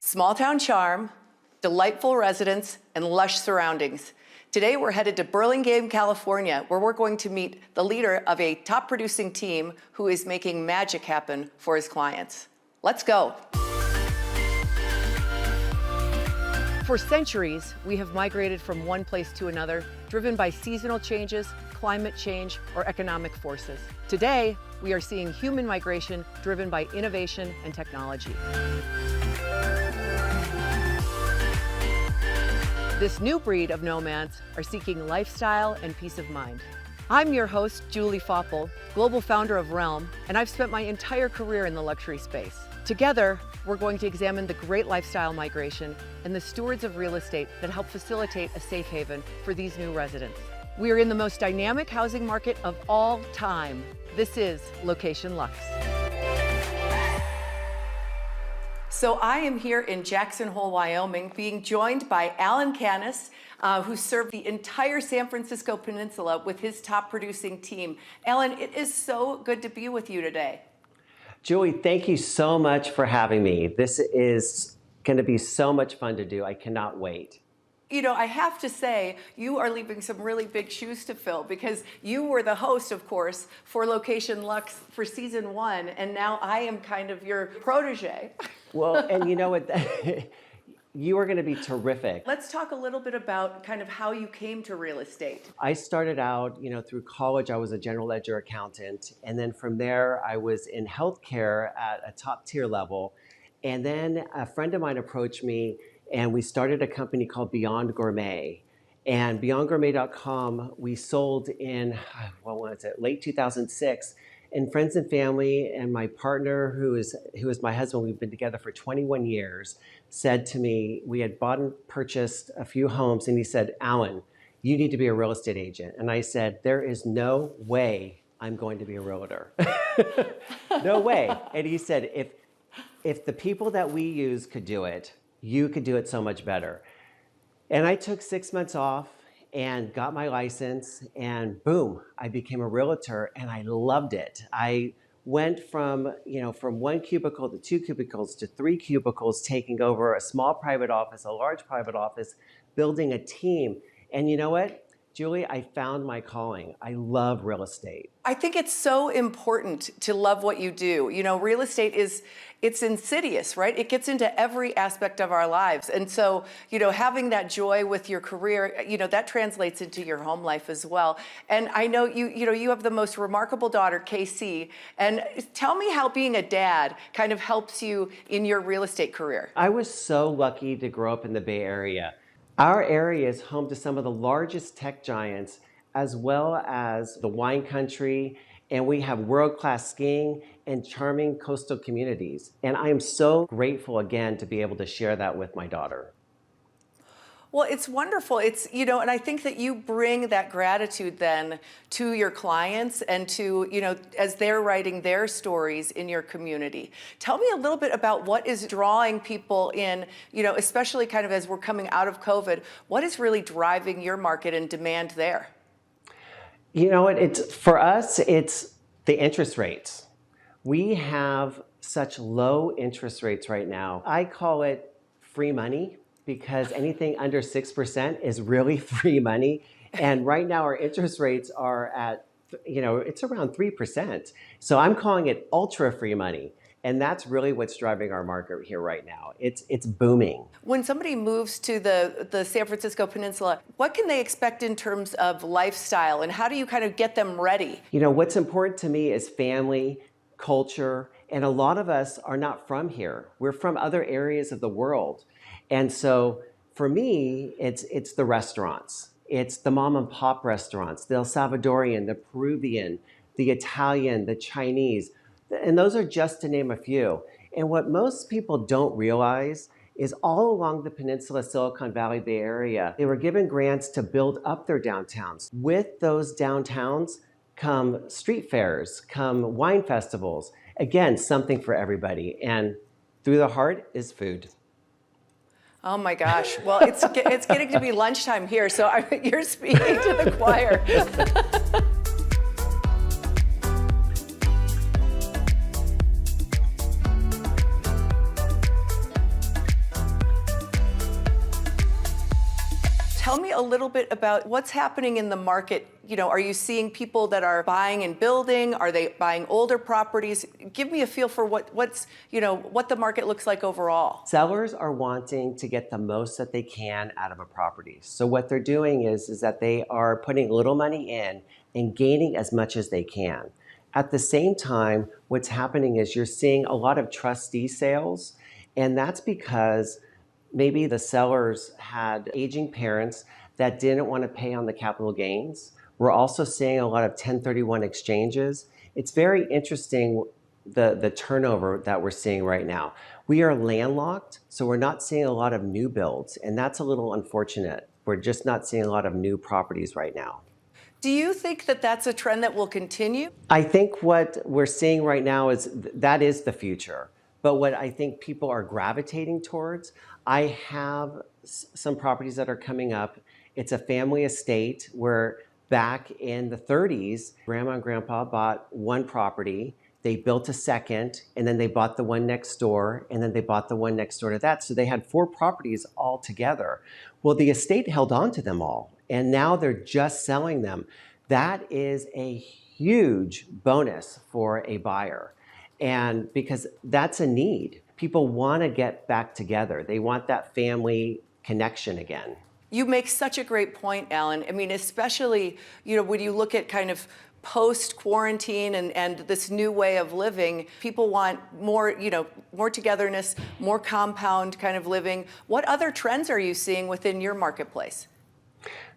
Small town charm, delightful residents, and lush surroundings. Today we're headed to Burlingame, California, where we're going to meet the leader of a top producing team who is making magic happen for his clients. Let's go. For centuries, we have migrated from one place to another, driven by seasonal changes, climate change, or economic forces. Today, we are seeing human migration driven by innovation and technology. This new breed of nomads are seeking lifestyle and peace of mind. I'm your host, Julie Foppel, global founder of Realm, and I've spent my entire career in the luxury space. Together, we're going to examine the great lifestyle migration and the stewards of real estate that help facilitate a safe haven for these new residents. We are in the most dynamic housing market of all time. This is Location Luxe. So I am here in Jackson Hole, Wyoming, being joined by Alan Canas, who served the entire San Francisco Peninsula with his top producing team. Alan, it is so good to be with you today. Julie, thank you so much for having me. This is going to be so much fun to do. I cannot wait. You know, I have to say, you are leaving some really big shoes to fill because you were the host, of course, for Location Luxe for season 1, and now I am kind of your protege. Well, and you know what? You are going to be terrific. Let's talk a little bit about kind of how you came to real estate. I started out, through college, I was a general ledger accountant. And then from there, I was in healthcare at a top tier level. And then a friend of mine approached me and we started a company called Beyond Gourmet. And BeyondGourmet.com, we sold in, late 2006. And friends and family and my partner, who is my husband, we've been together for 21 years, said to me, we had bought and purchased a few homes, and he said, Alan, you need to be a real estate agent. And I said, there is no way I'm going to be a realtor. No way. And he said, if the people that we use could do it, you could do it so much better. And I took 6 months off and got my license, and boom, I became a realtor, and I loved it. I went from one cubicle to 2 cubicles to 3 cubicles, taking over a small private office, a large private office, building a team. And you know what, Julie, I found my calling. I love real estate. I think it's so important to love what you do. You know, real estate it's insidious, right? It gets into every aspect of our lives. And so, having that joy with your career, that translates into your home life as well. And I know you have the most remarkable daughter, Casey. And tell me how being a dad kind of helps you in your real estate career. I was so lucky to grow up in the Bay Area. Our area is home to some of the largest tech giants, as well as the wine country, and we have world-class skiing and charming coastal communities. And I am so grateful again to be able to share that with my daughter. Well, it's wonderful. It's, and I think that you bring that gratitude then to your clients and to, as they're writing their stories in your community. Tell me a little bit about what is drawing people in, especially kind of as we're coming out of COVID, what is really driving your market and demand there? You know what, for us, it's the interest rates. We have such low interest rates right now. I call it free money, because anything under 6% is really free money. And right now our interest rates are at, it's around 3%. So I'm calling it ultra free money. And that's really what's driving our market here right now. It's booming. When somebody moves to the San Francisco Peninsula, what can they expect in terms of lifestyle, and how do you kind of get them ready? What's important to me is family, culture, and a lot of us are not from here. We're from other areas of the world. And so for me, it's the restaurants. It's the mom and pop restaurants, the El Salvadorian, the Peruvian, the Italian, the Chinese. And those are just to name a few. And what most people don't realize is all along the peninsula, Silicon Valley, Bay Area, they were given grants to build up their downtowns. With those downtowns come street fairs, come wine festivals. Again, something for everybody. And through the heart is food. Oh my gosh. Well, it's getting to be lunchtime here, so you're speaking to the choir. Tell me a little bit about what's happening in the market. Are you seeing people that are buying and building? Are they buying older properties? Give me a feel for what the market looks like overall. Sellers are wanting to get the most that they can out of a property. So what they're doing is that they are putting little money in and gaining as much as they can. At the same time, what's happening is you're seeing a lot of trustee sales, and that's because maybe the sellers had aging parents that didn't want to pay on the capital gains. We're also seeing a lot of 1031 exchanges. It's very interesting, the turnover that we're seeing right now. We are landlocked, so we're not seeing a lot of new builds, and that's a little unfortunate. We're just not seeing a lot of new properties right now. Do you think that that's a trend that will continue? I think what we're seeing right now is that is the future. But what I think people are gravitating towards, I have some properties that are coming up. It's a family estate where back in the 30s, grandma and grandpa bought one property, they built a second, and then they bought the one next door, and then they bought the one next door to that. So they had 4 properties all together. Well, the estate held on to them all, and now they're just selling them. That is a huge bonus for a buyer. And because that's a need. People want to get back together. They want that family connection again. You make such a great point, Alan. I mean, especially, when you look at kind of post-quarantine and this new way of living, people want more, more togetherness, more compound kind of living. What other trends are you seeing within your marketplace?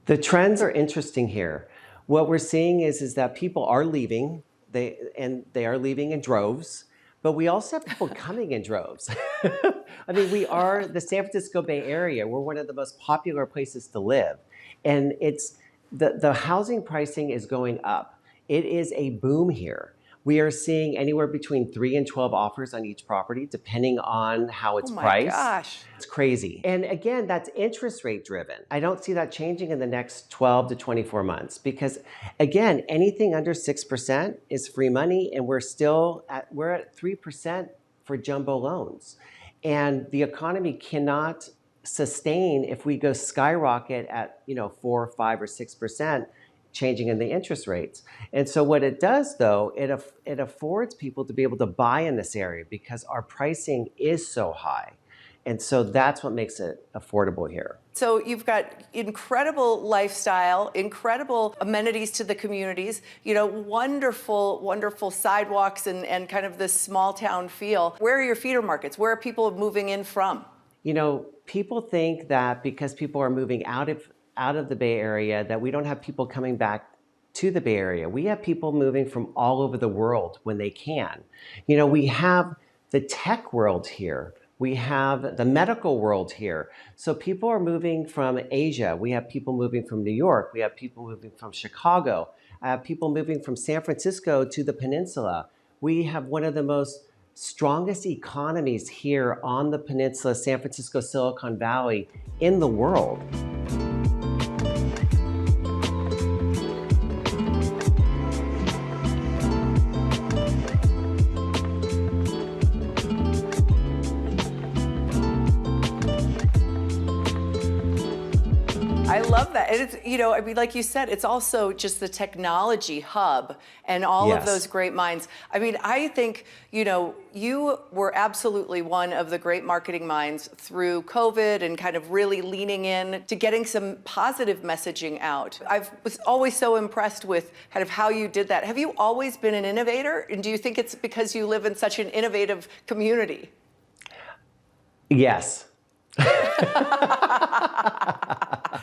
The trends are interesting here. What we're seeing is that people are leaving. They are leaving in droves, but we also have people coming in droves. I mean, we are the San Francisco Bay Area. We're one of the most popular places to live. And it's the housing pricing is going up. It is a boom here. We are seeing anywhere between 3 and 12 offers on each property, depending on how it's priced. Oh my gosh. It's crazy. And again, that's interest rate driven. I don't see that changing in the next 12 to 24 months because, again, anything under 6% is free money, and we're at 3% for jumbo loans. And the economy cannot sustain if we go skyrocket at 4, 5, or 6%. Changing in the interest rates. And so what it does, though, it affords people to be able to buy in this area because our pricing is so high. And so that's what makes it affordable here. So you've got incredible lifestyle, incredible amenities to the communities, wonderful, wonderful sidewalks and kind of this small town feel. Where are your feeder markets? Where are people moving in from? People think that because people are moving out of the Bay Area, that we don't have people coming back to the Bay Area. We have people moving from all over the world when they can. We have the tech world here. We have the medical world here. So people are moving from Asia. We have people moving from New York. We have people moving from Chicago. I have people moving from San Francisco to the peninsula. We have one of the most strongest economies here on the peninsula, San Francisco, Silicon Valley, in the world. I love that. And it's, like you said, it's also just the technology hub and all of those great minds. I mean, I think, you were absolutely one of the great marketing minds through COVID and kind of really leaning in to getting some positive messaging out. I was always so impressed with kind of how you did that. Have you always been an innovator? And do you think it's because you live in such an innovative community? Yes.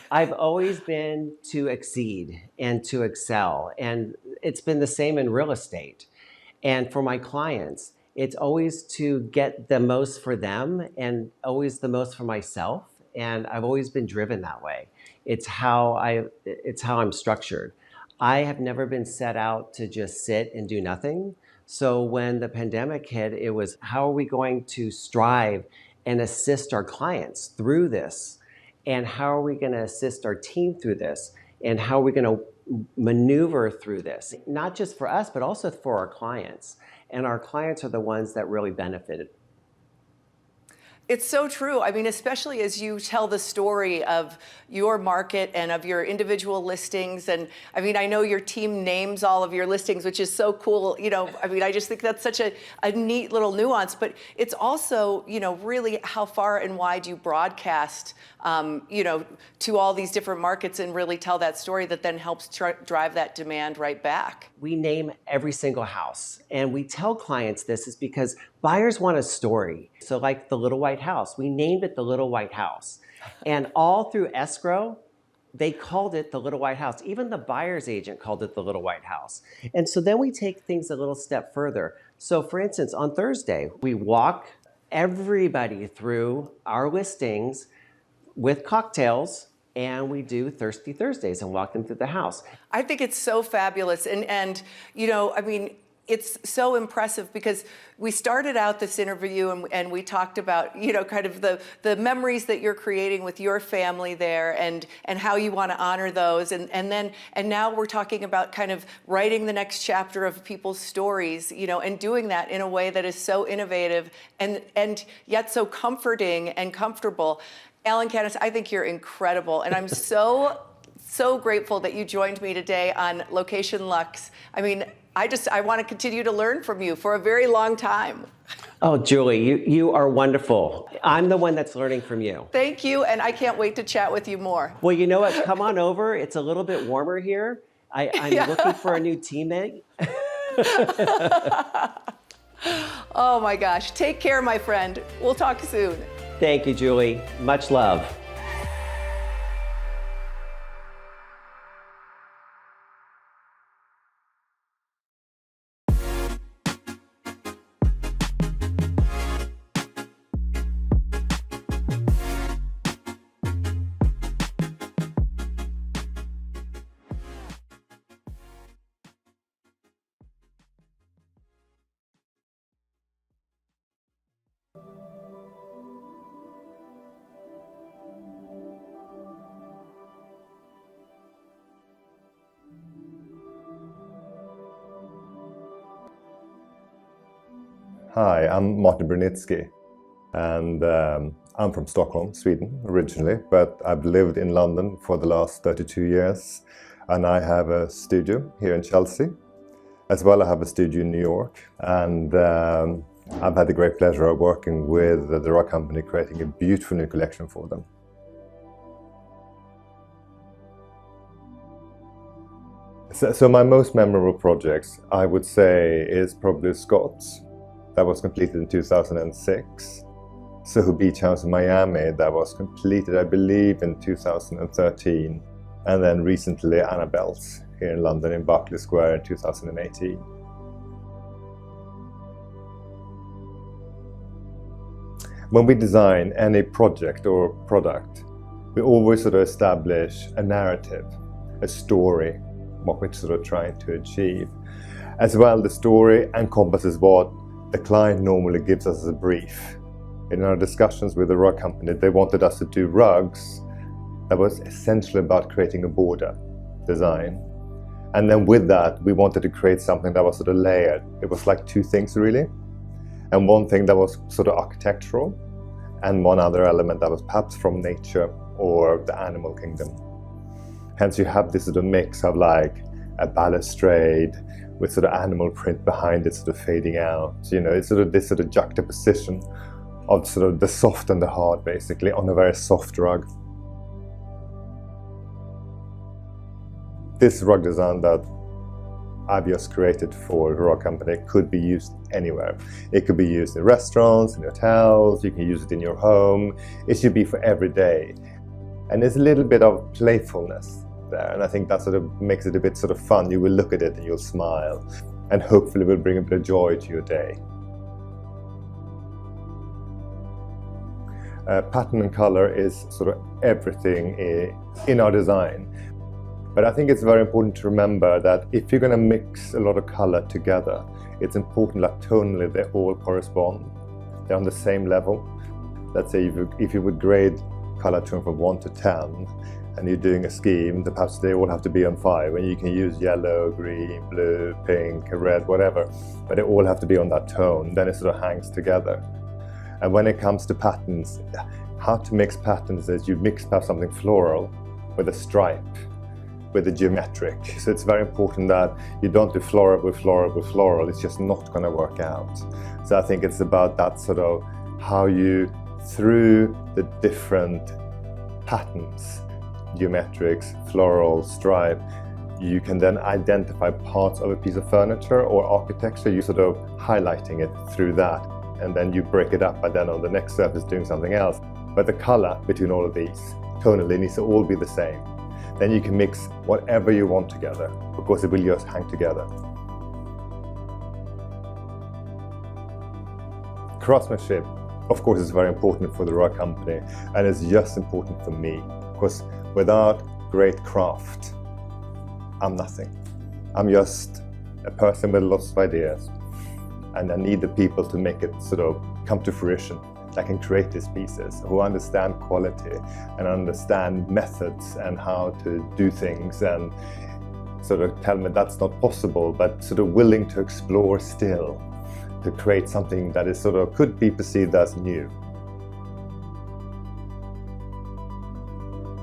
I've always been to exceed and to excel, and it's been the same in real estate. And for my clients, it's always to get the most for them and always the most for myself. And I've always been driven that way. It's how I'm structured. I have never been set out to just sit and do nothing. So when the pandemic hit, it was how are we going to strive and assist our clients through this? And how are we going to assist our team through this? And how are we going to maneuver through this? Not just for us, but also for our clients. And our clients are the ones that really benefited. It's so true. I mean, especially as you tell the story of your market and of your individual listings. And I mean, I know your team names all of your listings, which is so cool. You know, I mean, I just think that's such a neat little nuance, but it's also, you know, really how far and wide you broadcast, you know, to all these different markets and really tell that story that then helps drive that demand right back. We name every single house, and we tell clients this is because buyers want a story. So like the Little White House, we named it the Little White House. And all through escrow, they called it the Little White House. Even the buyer's agent called it the Little White House. And so then we take things a little step further. So for instance, on Thursday, we walk everybody through our listings with cocktails, and we do Thirsty Thursdays and walk them through the house. I think it's so fabulous. And you know, I mean, it's so impressive because we started out this interview and we talked about, you know, kind of the memories that you're creating with your family there and how you want to honor those. And now we're talking about kind of writing the next chapter of people's stories, you know, and doing that in a way that is so innovative and yet so comforting and comfortable. Alan Canas, I think you're incredible. And I'm so grateful that you joined me today on Location Luxe. I mean, I want to continue to learn from you for a very long time. Oh, Julie, you are wonderful. I'm the one that's learning from you. Thank you, and I can't wait to chat with you more. Well, you know what? Come on over. It's a little bit warmer here. I'm looking for a new teammate. Oh my gosh. Take care, my friend. We'll talk soon. Thank you, Julie. Much love. Hi, I'm Martin Brunitski, and I'm from Stockholm, Sweden, originally, but I've lived in London for the last 32 years, and I have a studio here in Chelsea. As well, I have a studio in New York, and I've had the great pleasure of working with the rug company, creating a beautiful new collection for them. So my most memorable projects, I would say, is probably Scott's. That was completed in 2006. Soho Beach House in Miami, that was completed, I believe, in 2013. And then recently, Annabelle's here in London in Berkeley Square in 2018. When we design any project or product, we always sort of establish a narrative, a story, what we're sort of trying to achieve. As well, the story encompasses what the client normally gives us as a brief. In our discussions with the rug company, they wanted us to do rugs that was essentially about creating a border design. And then with that, we wanted to create something that was sort of layered. It was like two things really. And one thing that was sort of architectural, and one other element that was perhaps from nature or the animal kingdom. Hence you have this sort of mix of like a balustrade with sort of animal print behind it sort of fading out. You know, it's sort of this sort of juxtaposition of sort of the soft and the hard basically on a very soft rug. This rug design that I've just created for the rug company could be used anywhere. It could be used in restaurants, in hotels, you can use it in your home. It should be for every day. And there's a little bit of playfulness there, and I think that sort of makes it a bit sort of fun. You will look at it and you'll smile, and hopefully will bring a bit of joy to your day. Pattern and color is sort of everything in our design. But I think it's very important to remember that if you're going to mix a lot of color together, it's important that tonally they all correspond. They're on the same level. Let's say if you would grade color tone from 1 to 10, and you're doing a scheme, then perhaps they all have to be on 5, and you can use yellow, green, blue, pink, red, whatever, but they all have to be on that tone, then it sort of hangs together. And when it comes to patterns, how to mix patterns is you mix perhaps something floral with a stripe, with a geometric. So it's very important that you don't do floral with floral with floral. It's just not going to work out. So I think it's about that sort of how you, through the different patterns, geometrics, floral, stripe, you can then identify parts of a piece of furniture or architecture. You sort of highlighting it through that, and then you break it up, and then on the next surface doing something else. But the color between all of these, tonally, needs to all be the same. Then you can mix whatever you want together, because it will just hang together. Craftsmanship, of course, is very important for the rug company, and it's just important for me, because without great craft, I'm nothing. I'm just a person with lots of ideas, and I need the people to make it sort of come to fruition. I can create these pieces who understand quality and understand methods and how to do things, and sort of tell me that's not possible, but sort of willing to explore still, to create something that is sort of could be perceived as new.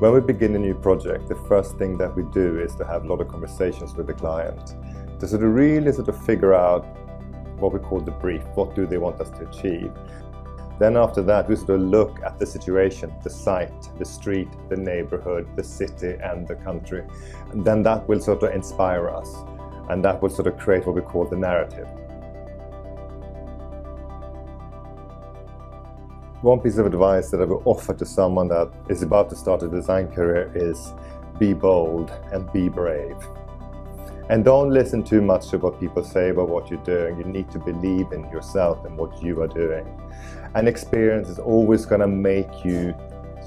When we begin a new project, the first thing that we do is to have a lot of conversations with the client to sort of really sort of figure out what we call the brief. What do they want us to achieve? Then after that, we sort of look at the situation, the site, the street, the neighborhood, the city and the country. And then that will sort of inspire us, and that will sort of create what we call the narrative. One piece of advice that I would offer to someone that is about to start a design career is be bold and be brave. And don't listen too much to what people say about what you're doing. You need to believe in yourself and what you are doing. And experience is always going to make you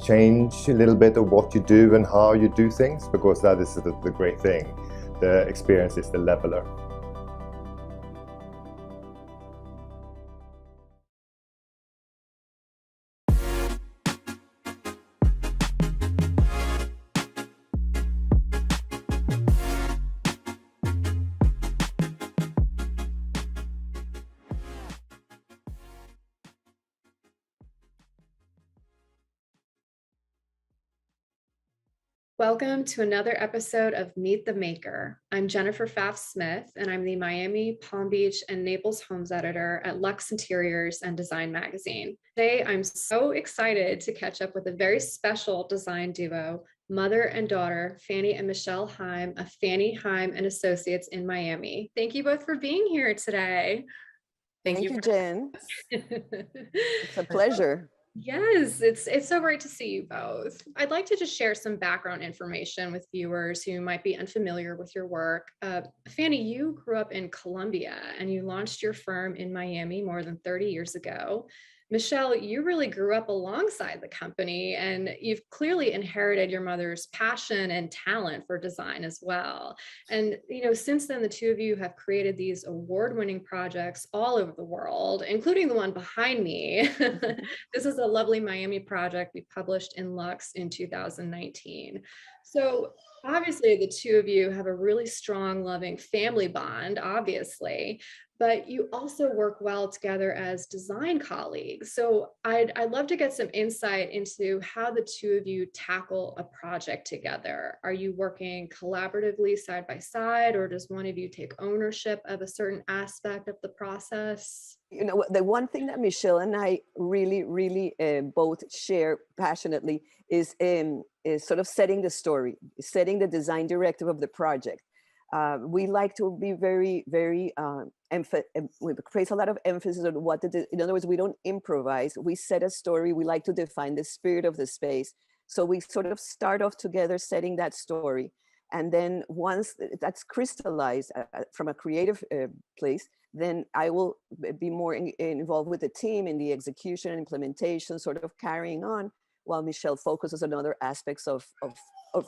change a little bit of what you do and how you do things, because that is the great thing. The experience is the leveler. Welcome to another episode of Meet the Maker. I'm Jennifer Pfaff-Smith, and I'm the Miami, Palm Beach, and Naples Homes Editor at Luxe Interiors and Design magazine. Today, I'm so excited to catch up with a very special design duo, mother and daughter, Fanny and Michelle Haim of Fanny, Haim and Associates in Miami. Thank you both for being here today. Thank you, Jen. It's a pleasure. Yes, it's so great to see you both. I'd like to just share some background information with viewers who might be unfamiliar with your work. Fanny, you grew up in Colombia and you launched your firm in Miami more than 30 years ago. Michelle, you really grew up alongside the company, and you've clearly inherited your mother's passion and talent for design as well. And, since then, the two of you have created these award-winning projects all over the world, including the one behind me. This is a lovely Miami project we published in Luxe in 2019. So obviously, the two of you have a really strong, loving family bond, obviously, but you also work well together as design colleagues. So I'd love to get some insight into how the two of you tackle a project together. Are you working collaboratively side by side, or does one of you take ownership of a certain aspect of the process? The one thing that Michelle and I really both share passionately is sort of setting the story, setting the design directive of the project. We like to be very we place a lot of emphasis on what in other words, we don't improvise. We set a story. We like to define the spirit of the space. So we sort of start off together setting that story. And then once that's crystallized from a creative place, then I will be more involved with the team in the execution and implementation, sort of carrying on, while Michelle focuses on other aspects of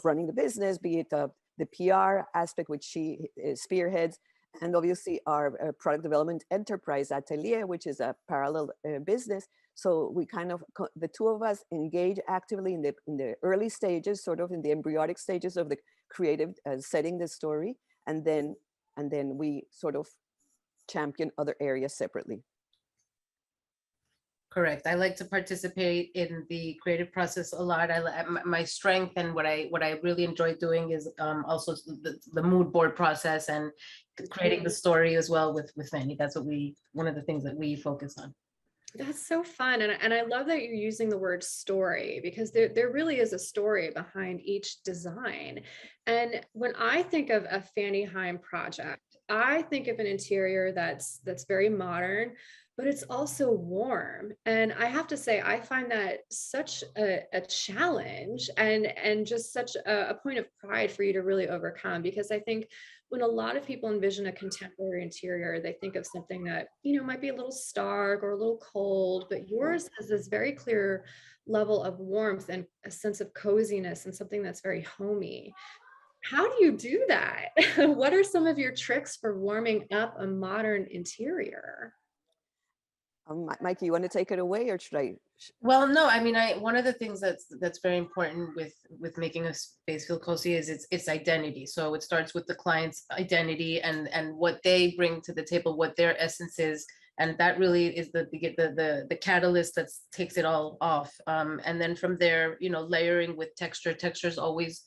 running the business, be it the PR aspect, which she spearheads, and obviously our product development enterprise atelier, which is a parallel business. So we kind of, the two of us engage actively in the early stages, sort of in the embryonic stages of the creative setting the story, and then we sort of champion other areas separately. Correct. I like to participate in the creative process a lot. My strength and what I really enjoy doing is also the mood board process and creating the story as well with Fanny. That's one of the things that we focus on. That's so fun. And I love that you're using the word story, because there really is a story behind each design. And when I think of a Fanny Haim project, I think of an interior that's very modern, but it's also warm. And I have to say, I find that such a challenge, and just such a point of pride for you to really overcome, because I think when a lot of people envision a contemporary interior, they think of something that, might be a little stark or a little cold, but yours has this very clear level of warmth and a sense of coziness and something that's very homey. How do you do that? What are some of your tricks for warming up a modern interior? Mikey, you want to take it away, or should I? Well, no, I mean, one of the things that's very important with making a space feel cozy is its identity. So it starts with the client's identity and what they bring to the table, what their essence is, and that really is the catalyst that takes it all off. And then from there, layering with texture. Texture is always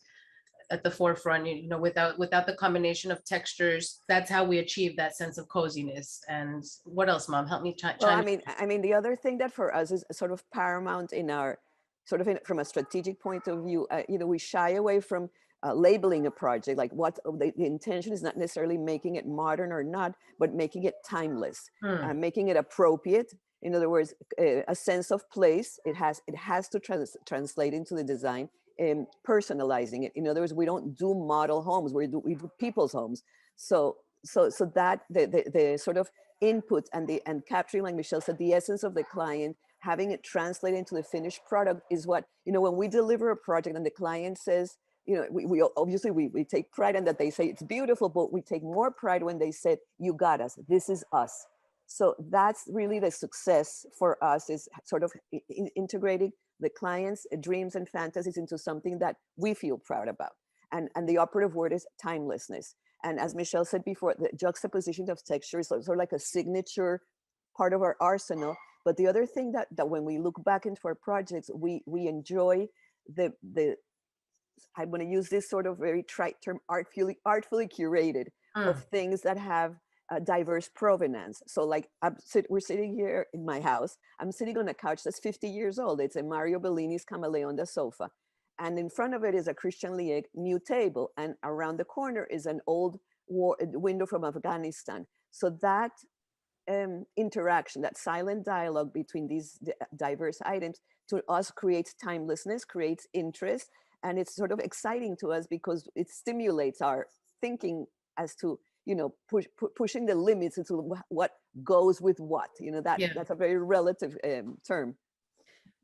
at the forefront. Without the combination of textures, that's how we achieve that sense of coziness. And what else, Mom? Help me Well, chime. I mean, the other thing that for us is sort of paramount in our from a strategic point of view, we shy away from labeling a project, like what the intention is not necessarily making it modern or not, but making it timeless, making it appropriate. In other words, a sense of place. It has to translate into the design, and personalizing it. In other words, we don't do model homes; we do people's homes. So that the sort of input and capturing, like Michelle said, the essence of the client, having it translate into the finished product is what, when we deliver a project and the client says, we obviously we take pride in that they say it's beautiful, but we take more pride when they said, you got us, this is us. So that's really the success for us, is sort of integrating the client's dreams and fantasies into something that we feel proud about. And the operative word is timelessness. And as Michelle said before, the juxtaposition of texture is sort of like a signature part of our arsenal. But the other thing that when we look back into our projects, we enjoy the I'm going to use this sort of very trite term, artfully curated of things that have diverse provenance. So like we're sitting here in my house. I'm sitting on a couch that's 50 years old. It's a Mario Bellini's Camaleon sofa. And in front of it is a Christian Lieg new table. And around the corner is an old window from Afghanistan. So that interaction, that silent dialogue between these diverse items, to us creates timelessness, creates interest. And it's sort of exciting to us because it stimulates our thinking as to, pushing the limits into what goes with what. That's a very relative term.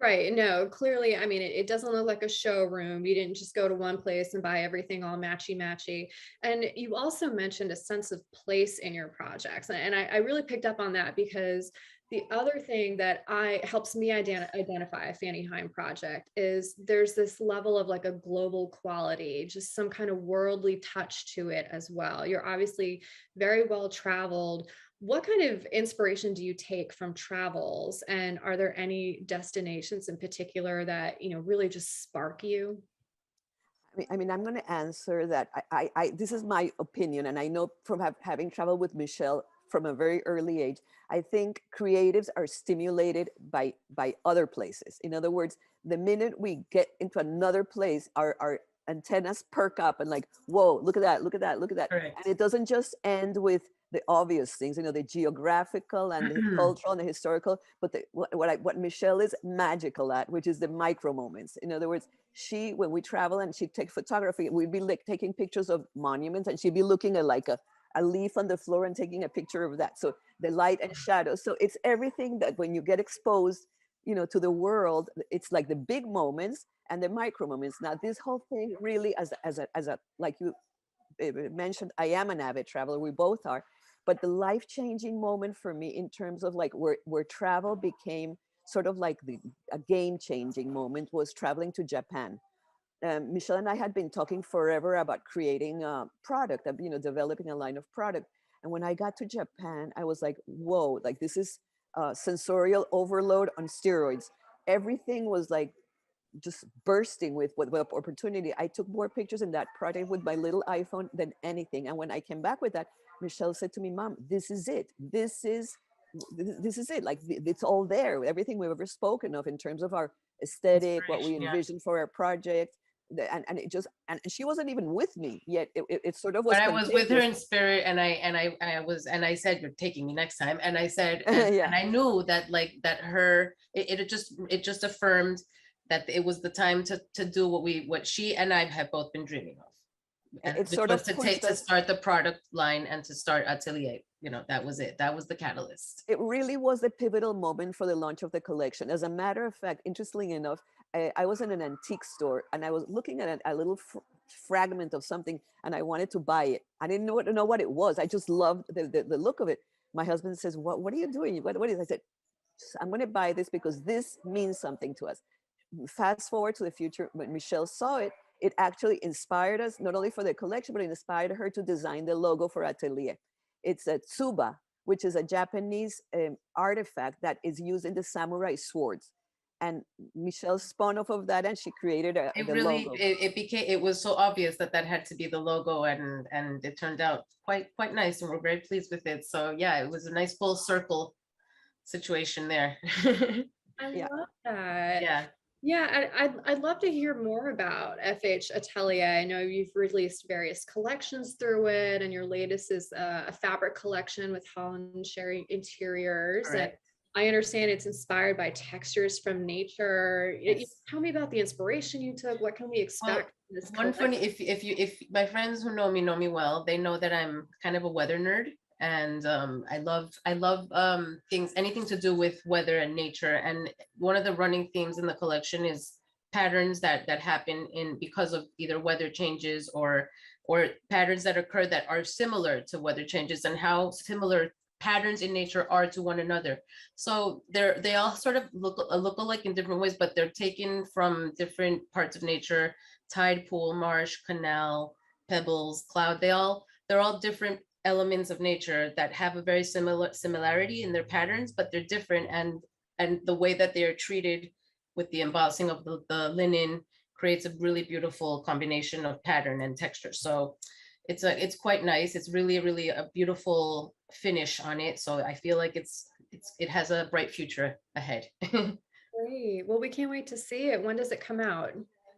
Right. No, clearly, I mean, it doesn't look like a showroom. You didn't just go to one place and buy everything all matchy. And you also mentioned a sense of place in your projects. And I really picked up on that, because the other thing that helps me identify a Fanny Haim project is there's this level of like a global quality, just some kind of worldly touch to it as well. You're obviously very well traveled. What kind of inspiration do you take from travels? And are there any destinations in particular that, really just spark you? I mean, I'm going to answer that. This is my opinion, and I know from having traveled with Michelle from a very early age, I think creatives are stimulated by other places. In other words, the minute we get into another place, our antennas perk up and like, whoa, look at that, look at that, look at that. Correct. And it doesn't just end with the obvious things, the geographical and the cultural and the historical, but what Michelle is magical at, which is the micro moments. In other words, when we travel and she'd take photography, we'd be like taking pictures of monuments, and she'd be looking at like a leaf on the floor and taking a picture of that. So the light and shadow. So it's everything that when you get exposed, to the world, it's like the big moments and the micro moments. Now, this whole thing really, as a like you mentioned, I am an avid traveler. We both are. But the life-changing moment for me in terms of like where travel became sort of like a game-changing moment was traveling to Japan. Michelle and I had been talking forever about creating a product, developing a line of product. And when I got to Japan, I was like, whoa, like this is sensorial overload on steroids. Everything was like just bursting with opportunity. I took more pictures in that project with my little iPhone than anything. And when I came back with that, Michelle said to me, Mom, this is it. This is it. Like it's all there. Everything we've ever spoken of in terms of our aesthetic, what we Inspiration, yeah. envisioned for our project. And it just, and she wasn't even with me yet. It sort of was. But I was with her contagious. in spirit, and I said, "You're taking me next time." And I said, Yeah. and I knew that it just affirmed that it was the time to do what she and I have both been dreaming of. And It which sort was of to pushed us. start the product line and to start Atelier. That was it. That was the catalyst. It really was the pivotal moment for the launch of the collection. As a matter of fact, interestingly enough, I was in an antique store and I was looking at a little fragment of something and I wanted to buy it. I didn't know what it was. I just loved the look of it. My husband says, what are you doing? What is it? I said, I'm going to buy this because this means something to us. Fast forward to the future, when Michelle saw it, it actually inspired us, not only for the collection, but it inspired her to design the logo for Atelier. It's a tsuba, which is a Japanese artifact that is used in the samurai swords. And Michelle spun off of that and she created the logo. It was so obvious that had to be the logo, and it turned out quite nice, and we're very pleased with it. So yeah, it was a nice full circle situation there. I Yeah. love that. Yeah. Yeah, I'd love to hear more about FH Atelier. I know you've released various collections through it, and your latest is a fabric collection with Holland Interiors. And Correct. I understand it's inspired by textures from nature. Yes. Tell me about the inspiration you took. What can we expect from this One funny, collection? if my friends who know me well, they know that I'm kind of a weather nerd, and I love things, anything to do with weather and nature. And one of the running themes in the collection is patterns that happen because of either weather changes or patterns that occur that are similar to weather changes, and how similar patterns in nature are to one another. So they all sort of look alike in different ways, but they're taken from different parts of nature: tide, pool, marsh, canal, pebbles, cloud. They're all different elements of nature that have a very similarity in their patterns, but they're different. And the way that they are treated with the embossing of the linen creates a really beautiful combination of pattern and texture. So it's quite nice. It's really a beautiful finish on it. So I feel like it has a bright future ahead. Great. Well, we can't wait to see it. When does it come out?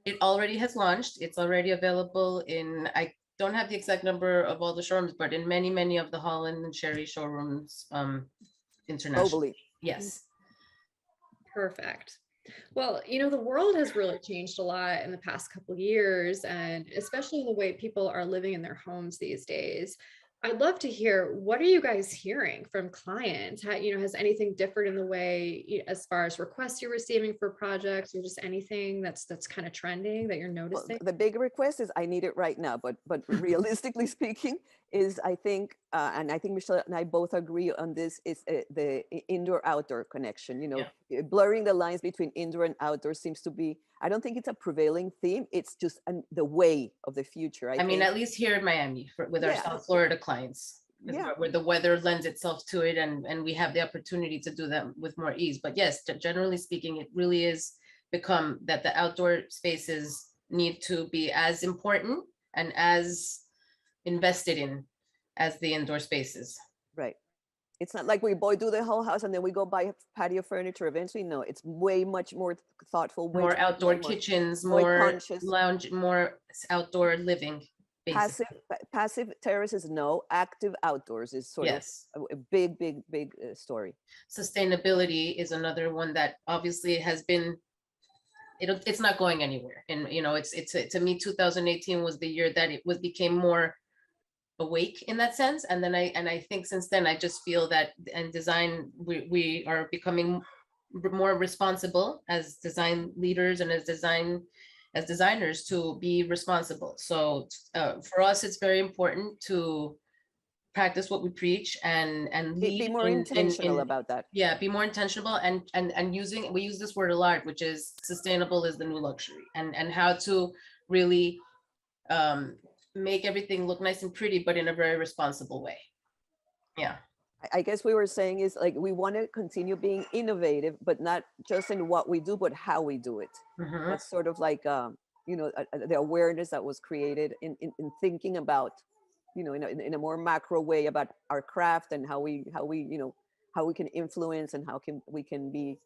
It already has launched. It's already available I don't have the exact number of all the showrooms, but in many of the Holland and Sherry showrooms, internationally. Globally. Yes. Perfect. Well, the world has really changed a lot in the past couple of years, and especially in the way people are living in their homes these days. I'd love to hear, what are you guys hearing from clients? Has anything differed in the way, as far as requests you're receiving for projects, or just anything that's kind of trending that you're Well, noticing? the big request is I need it right now, but realistically speaking, is I think, and I think Michelle and I both agree on this, is the indoor-outdoor connection. Blurring the lines between indoor and outdoor seems to be, I don't think it's a prevailing theme. It's just the way of the future. I mean, at least here in Miami, with our Yeah. South Florida clients, Yeah. where the weather lends itself to it, and we have the opportunity to do that with more ease. But yes, generally speaking, it really is become that the outdoor spaces need to be as important and as invested in as the indoor spaces. Right. It's not like we do the whole house and then we go buy patio furniture eventually. No, it's way much more thoughtful. More outdoor way more kitchens, more more conscious. lounge, more outdoor living. Basically. Passive terraces, no. Active outdoors is sort Yes. of a big story. Sustainability is another one that obviously has been, it's not going anywhere. And it's to me, 2018 was the year that it became more awake in that sense. And then I think since then, I just feel that in design, we are becoming more responsible as design leaders and as designers to be responsible. So for us, it's very important to practice what we preach and lead. Be more intentional about that. Yeah, be more intentional and we use this word a lot, which is sustainable is the new luxury, and how to really make everything look nice and pretty, but in a very responsible way. Yeah. I guess we were saying is like, we want to continue being innovative, but not just in what we do, but how we do it. Mhm. That's sort of like, the awareness that was created in thinking about, in a more macro way about our craft and how we can influence and how we can be,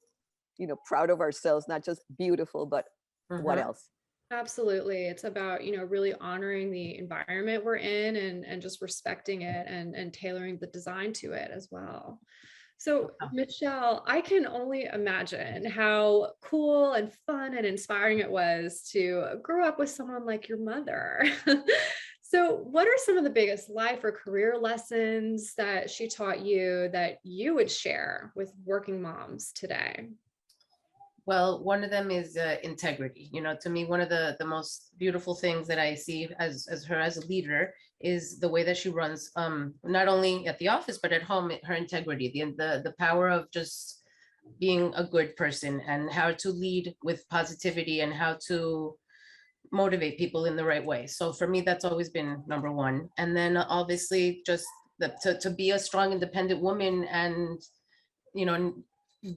proud of ourselves, not just beautiful, but what Mhm. else? Absolutely. It's about, really honoring the environment we're in and just respecting it and tailoring the design to it as well. So, Wow. Michelle, I can only imagine how cool and fun and inspiring it was to grow up with someone like your mother. So, what are some of the biggest life or career lessons that she taught you that you would share with working moms today? Well, one of them is integrity. You know, to me, one of the most beautiful things that I see as her as a leader is the way that she runs, not only at the office but at home. Her integrity, the power of just being a good person, and how to lead with positivity, and how to motivate people in the right way. So for me, that's always been number one. And then obviously just to be a strong, independent woman, and you know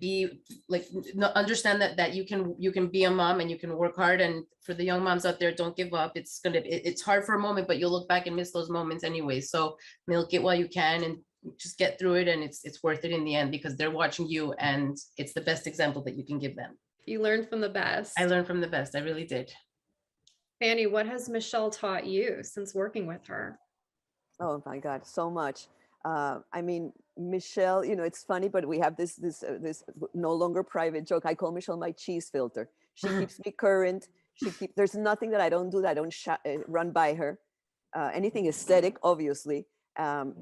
be like understand that you can be a mom and you can work hard. And for the young moms out there, don't give up. It's hard for a moment, but you'll look back and miss those moments anyway. So milk it while you can and just get through it, and it's worth it in the end, because they're watching you and it's the best example that you can give them. You learned from the best. I learned from the best. I really did. Fanny, what has Michelle taught you since working with her? Oh my God, so much. I mean, Michelle, it's funny, but we have this no longer private joke. I call Michelle my cheese filter. She keeps me current. There's nothing that I don't do that I don't run by her. Anything aesthetic, obviously.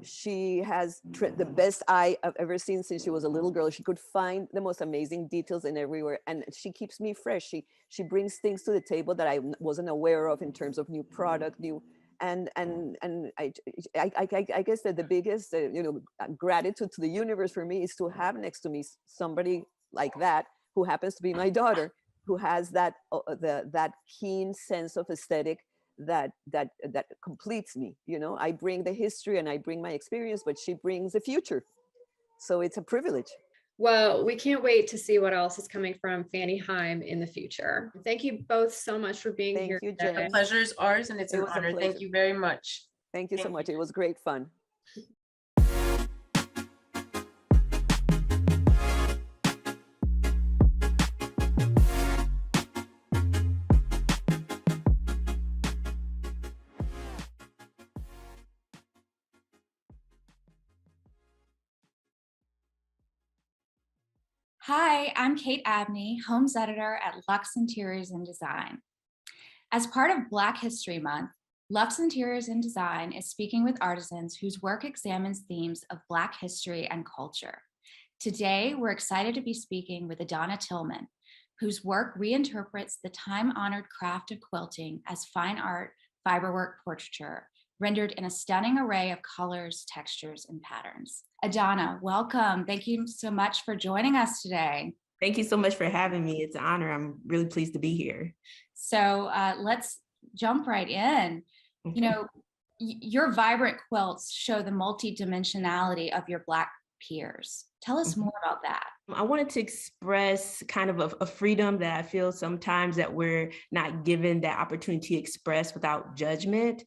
She has the best eye I've ever seen since she was a little girl. She could find the most amazing details in everywhere, and she keeps me fresh. She brings things to the table that I wasn't aware of in terms of new product, new. And I guess that the biggest gratitude to the universe for me is to have next to me somebody like that, who happens to be my daughter, who has that that keen sense of aesthetic that completes me. I bring the history and I bring my experience, but she brings the future. So it's a privilege. Well, we can't wait to see what else is coming from Fanny Haim in the future. Thank you both so much for being Thank here you, today. The Jen. pleasure is ours, and it's It an was a honor. Thank pleasure. you very much. Thank you so Thank much. you. It was great fun. Hi, I'm Kate Abney, Homes Editor at Luxe Interiors Design. As part of Black History Month, Luxe Interiors Design is speaking with artisans whose work examines themes of Black history and culture. Today, we're excited to be speaking with Adana Tillman, whose work reinterprets the time-honored craft of quilting as fine art fiberwork portraiture, rendered in a stunning array of colors, textures, and patterns. Adana, welcome. Thank you so much for joining us today. Thank you so much for having me. It's an honor. I'm really pleased to be here. So let's jump right in. Your vibrant quilts show the multidimensionality of your Black peers. Tell us more about that. I wanted to express kind of a freedom that I feel sometimes that we're not given that opportunity to express without judgment.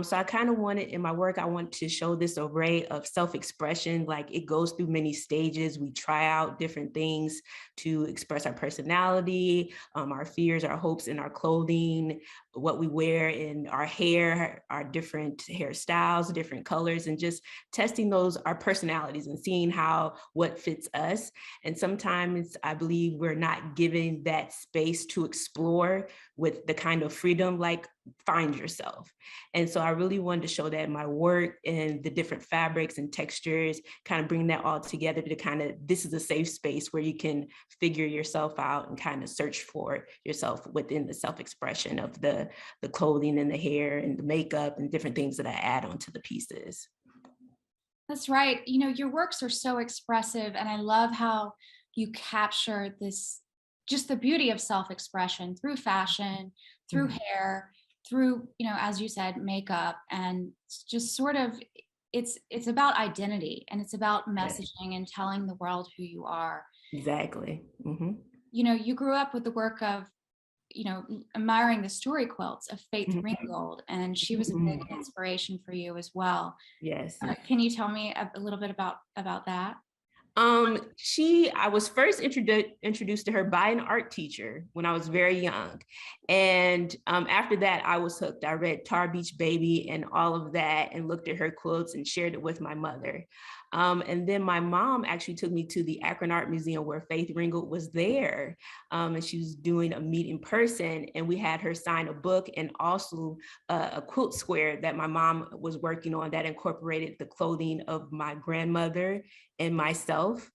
So I kind of wanted, in my work, I want to show this array of self-expression. Like, it goes through many stages. We try out different things to express our personality, our fears, our hopes in our clothing, what we wear in our hair, our different hairstyles, different colors, and just testing our personalities and seeing what fits us. And sometimes I believe we're not given that space to explore with the kind of freedom, like find yourself. And so I really wanted to show that in my work, and the different fabrics and textures, kind of bring that all together to this is a safe space where you can figure yourself out and kind of search for yourself within the self-expression of the clothing and the hair and the makeup and different things that I add onto the pieces. That's right. Your works are so expressive, and I love how you capture just the beauty of self-expression through fashion, through hair, through, as you said, makeup, and just sort of it's about identity, and it's about messaging and telling the world who you are. Exactly. Mm-hmm. You know, you grew up with the work of, you know, admiring the story quilts of Faith Mhm. Ringgold, and she was a big inspiration for you as well. Yes. Can you tell me a little bit about that? I was first introduced to her by an art teacher when I was very young. And after that, I was hooked. I read Tar Beach Baby and all of that and looked at her quilts and shared it with my mother. And then my mom actually took me to the Akron Art Museum where Faith Ringgold was there. And she was doing a meet in person, and we had her sign a book and also a quilt square that my mom was working on that incorporated the clothing of my grandmother and myself.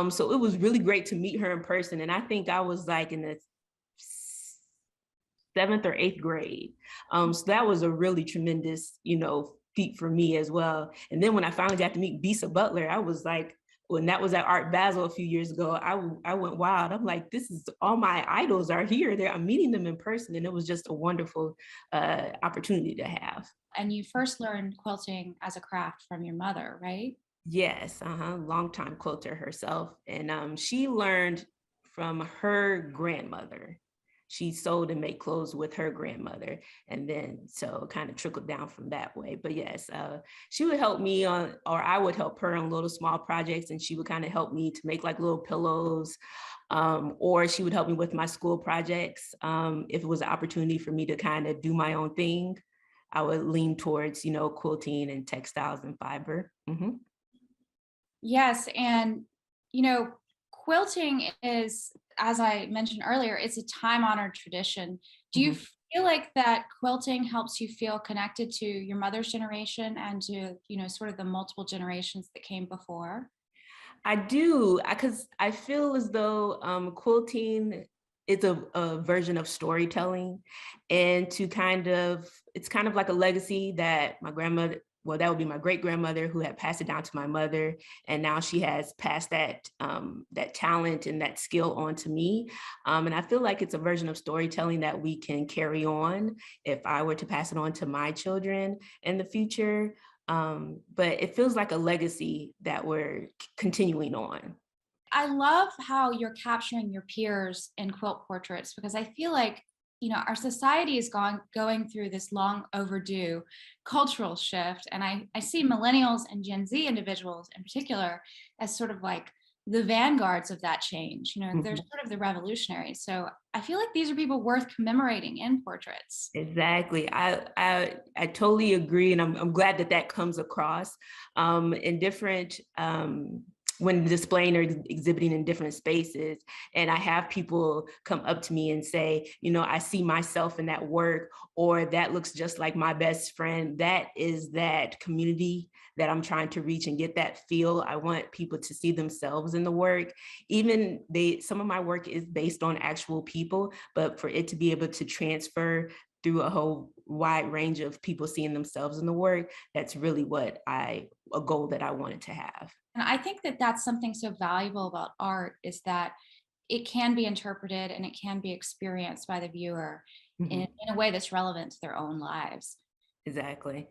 So it was really great to meet her in person. And I think I was like in the 7th or 8th grade. So that was a really tremendous, feat for me as well. And then when I finally got to meet Bisa Butler, I was like, when that was at Art Basel a few years ago, I went wild. I'm like, this is all my idols are here. I'm meeting them in person. And it was just a wonderful opportunity to have. And you first learned quilting as a craft from your mother, right? Yes, longtime quilter herself. And she learned from her grandmother. She sewed and made clothes with her grandmother. And then so kind of trickled down from that way. But yes, she would help me or I would help her on little small projects, and she would kind of help me to make like little pillows. Or she would help me with my school projects. If it was an opportunity for me to kind of do my own thing, I would lean towards, quilting and textiles and fiber. Mm-hmm. Yes, and quilting is, as I mentioned earlier, it's a time-honored tradition. Do you feel like that quilting helps you feel connected to your mother's generation and to, sort of the multiple generations that came before? I do, because I feel as though quilting is a version of storytelling, and it's kind of like a legacy that my grandmother, well, that would be my great grandmother, who had passed it down to my mother, and now she has passed that talent and that skill on to me. And I feel like it's a version of storytelling that we can carry on if I were to pass it on to my children in the future. But it feels like a legacy that we're continuing on. I love how you're capturing your peers in quilt portraits, because I feel like, our society is going through this long overdue cultural shift. And I see millennials and Gen Z individuals in particular as sort of like the vanguards of that change. They're sort of the revolutionaries. So I feel like these are people worth commemorating in portraits. Exactly. I totally agree. And I'm glad that comes across in different, when displaying or exhibiting in different spaces. And I have people come up to me and say, I see myself in that work, or that looks just like my best friend. That is that community that I'm trying to reach and get that feel. I want people to see themselves in the work. Even some of my work is based on actual people, but for it to be able to transfer through a whole wide range of people seeing themselves in the work, that's really a goal that I wanted to have. And I think that that's something so valuable about art, is that it can be interpreted and it can be experienced by the viewer in a way that's relevant to their own lives. Exactly.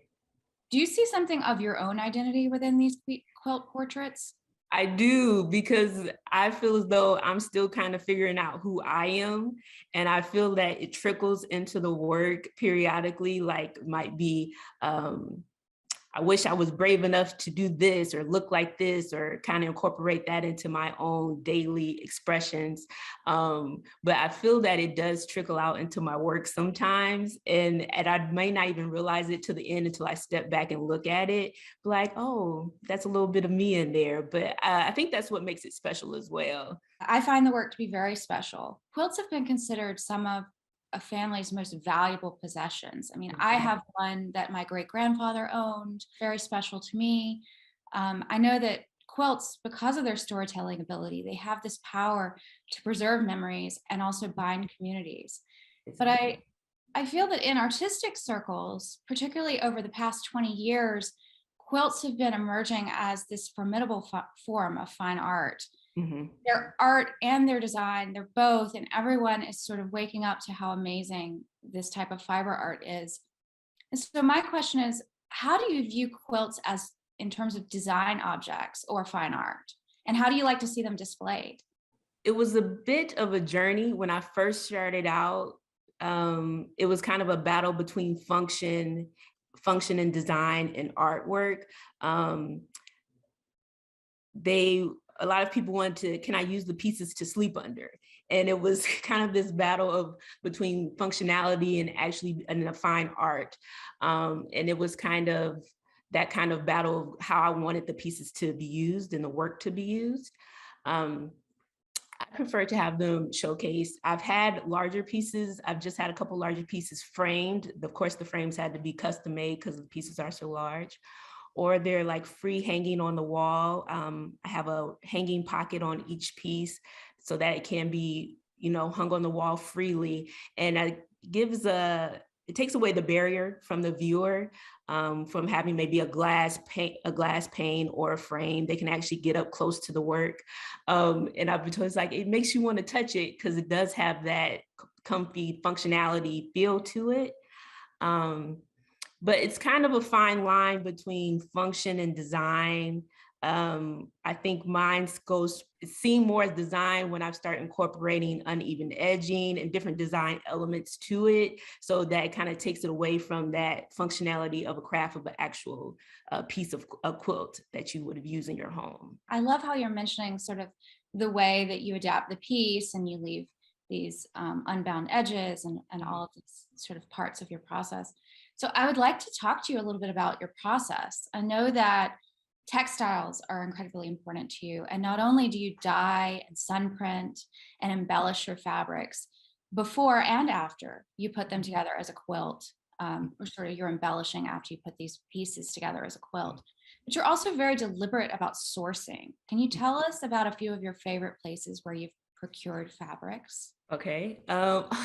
Do you see something of your own identity within these quilt portraits? I do, because I feel as though I'm still kind of figuring out who I am. And I feel that it trickles into the work periodically, like might be, I wish I was brave enough to do this or look like this, or kind of incorporate that into my own daily expressions. But I feel that it does trickle out into my work sometimes. And I may not even realize it to the end until I step back and look at it, like, oh, that's a little bit of me in there. But I think that's what makes it special as well. I find the work to be very special. Quilts have been considered some of a family's most valuable possessions. I mean, I have one that my great grandfather owned, very special to me. I know that quilts, because of their storytelling ability, they have this power to preserve memories and also bind communities. But I feel that in artistic circles, particularly over the past 20 years, quilts have been emerging as this formidable form of fine art. Their art and their design, they're both, and everyone is sort of waking up to how amazing this type of fiber art is. And so my question is, how do you view quilts as in terms of design objects or fine art? And how do you like to see them displayed? It was a bit of a journey when I first started out. It was kind of a battle between function and design and artwork. A lot of people wanted to, can I use the pieces to sleep under? And it was kind of this battle between functionality and actually and the fine art. And it was kind of that kind of battle of how I wanted the pieces to be used and the work to be used. I prefer to have them showcased. I've had larger pieces. I've just had a couple larger pieces framed. Of course, the frames had to be custom made because the pieces are so large. Or they're like free hanging on the wall. I have a hanging pocket on each piece so that it can be, hung on the wall freely. And it takes away the barrier from the viewer, from having maybe a glass pane or a frame. They can actually get up close to the work. And I've been told, it's like, it makes you want to touch it because it does have that comfy functionality feel to it. But it's kind of a fine line between function and design. I think mine seem more as design when I start incorporating uneven edging and different design elements to it. So that kind of takes it away from that functionality of a craft of an actual piece of a quilt that you would have used in your home. I love how you're mentioning sort of the way that you adapt the piece and you leave these unbound edges and all of these sort of parts of your process. So I would like to talk to you a little bit about your process. I know that textiles are incredibly important to you. And not only do you dye and sun print and embellish your fabrics before and after you put them together as a quilt, or sort of you're embellishing after you put these pieces together as a quilt, but you're also very deliberate about sourcing. Can you tell us about a few of your favorite places where you've procured fabrics? Okay,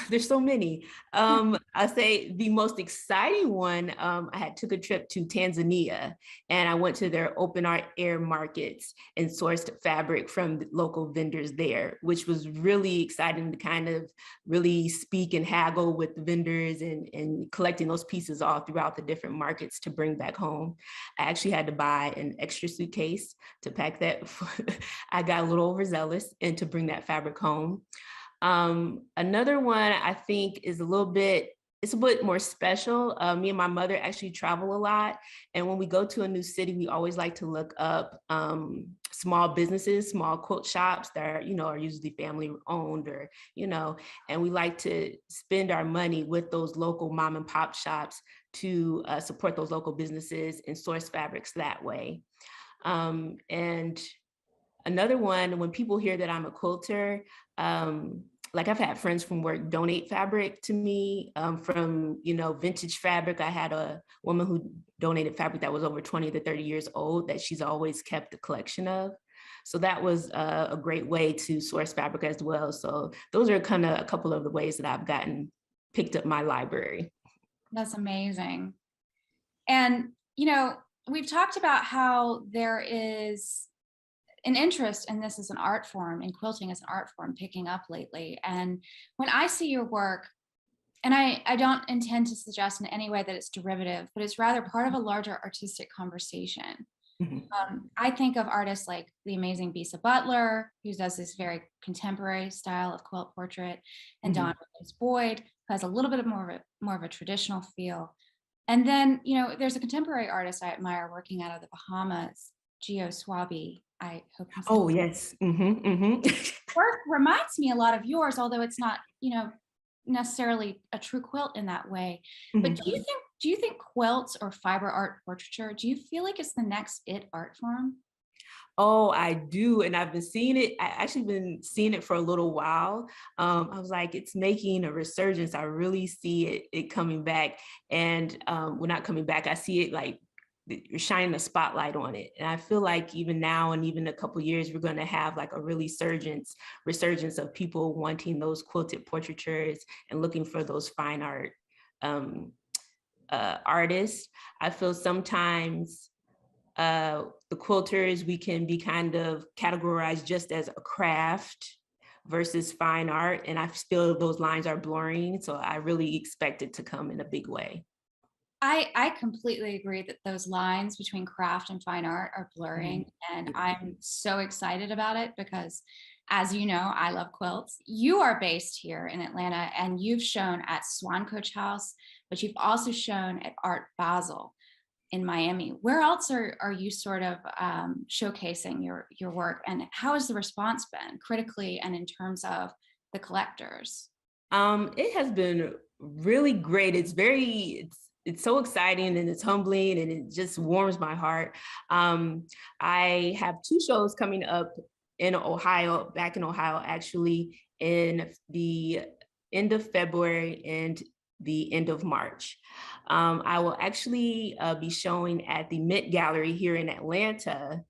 there's so many. I say the most exciting one, I took a trip to Tanzania and I went to their open air markets and sourced fabric from the local vendors there, which was really exciting to kind of really speak and haggle with the vendors and collecting those pieces all throughout the different markets to bring back home. I actually had to buy an extra suitcase to pack that. I got a little overzealous and to bring that fabric home. Another one I think is it's a bit more special. Me and my mother actually travel a lot. And when we go to a new city, we always like to look up small businesses, small quilt shops that are usually family owned and we like to spend our money with those local mom and pop shops to support those local businesses and source fabrics that way. And another one, when people hear that I'm a quilter, like I've had friends from work donate fabric to me from, vintage fabric. I had a woman who donated fabric that was over 20 to 30 years old that she's always kept a collection of. So that was a great way to source fabric as well. So those are kind of a couple of the ways that I've picked up my library. That's amazing. And, we've talked about how there is an interest in this as an art form, in quilting as an art form, picking up lately. And when I see your work, and I don't intend to suggest in any way that it's derivative, but it's rather part of a larger artistic conversation. Mm-hmm. I think of artists like the amazing Bisa Butler, who does this very contemporary style of quilt portrait, and mm-hmm. Don Boyd, who has a little bit more of a traditional feel. And then, there's a contemporary artist I admire working out of the Bahamas, Gio Swaby. I hope. Oh, yes. Mm-hmm, mm-hmm. Work reminds me a lot of yours, although it's not, necessarily a true quilt in that way. Mm-hmm. But do you think quilts or fiber art portraiture, do you feel like it's the next art form? Oh, I do. And I've been seeing it. I actually been seeing it for a little while. I was like, it's making a resurgence. I really see it coming back. And well, not coming back. I see it like you're shining a spotlight on it. And I feel like even now and even a couple of years, we're going to have like a really resurgence of people wanting those quilted portraitures and looking for those fine art artists. I feel sometimes the quilters, we can be kind of categorized just as a craft versus fine art. And I feel those lines are blurring. So I really expect it to come in a big way. I completely agree that those lines between craft and fine art are blurring, and I'm so excited about it because, as you know, I love quilts. You are based here in Atlanta, and you've shown at Swan Coach House, but you've also shown at Art Basel in Miami. Where else are you sort of showcasing your work, and how has the response been critically and in terms of the collectors? It has been really great. It's so exciting and it's humbling and it just warms my heart. I have two shows coming up in Ohio, back in Ohio, actually, in the end of February and the end of March. I will actually be showing at the Met Gallery here in Atlanta.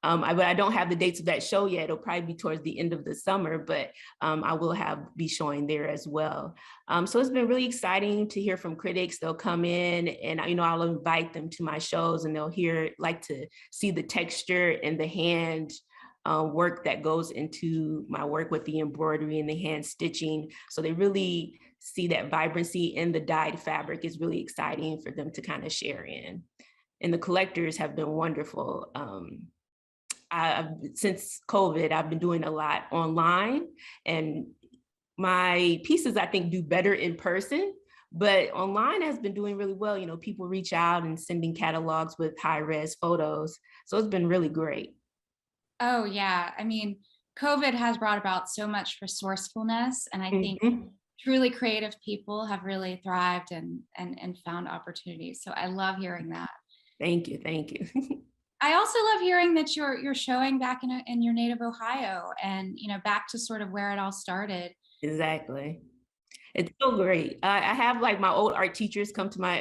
But I don't have the dates of that show yet. It'll probably be towards the end of the summer, but I will be showing there as well. So it's been really exciting to hear from critics. They'll come in and, I'll invite them to my shows and they'll like to see the texture and the hand work that goes into my work with the embroidery and the hand stitching. So they really see that vibrancy in the dyed fabric. Is really exciting for them to kind of share in. And the collectors have been wonderful. Since COVID, I've been doing a lot online, and my pieces, I think, do better in person, but online has been doing really well. People reach out and sending catalogs with high-res photos. So it's been really great. Oh yeah. I mean, COVID has brought about so much resourcefulness, and I think truly creative people have really thrived and found opportunities. So I love hearing that. Thank you. I also love hearing that you're showing back in your native Ohio, and back to sort of where it all started. Exactly. It's so great. I have like my old art teachers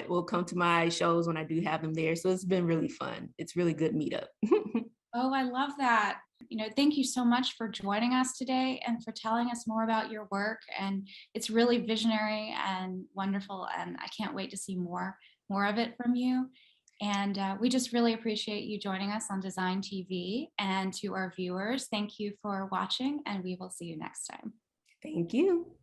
will come to my shows when I do have them there. So it's been really fun. It's really good meetup. Oh, I love that. Thank you so much for joining us today and for telling us more about your work. And it's really visionary and wonderful. And I can't wait to see more of it from you. And we just really appreciate you joining us on Design TV. And to our viewers, thank you for watching, and we will see you next time. Thank you.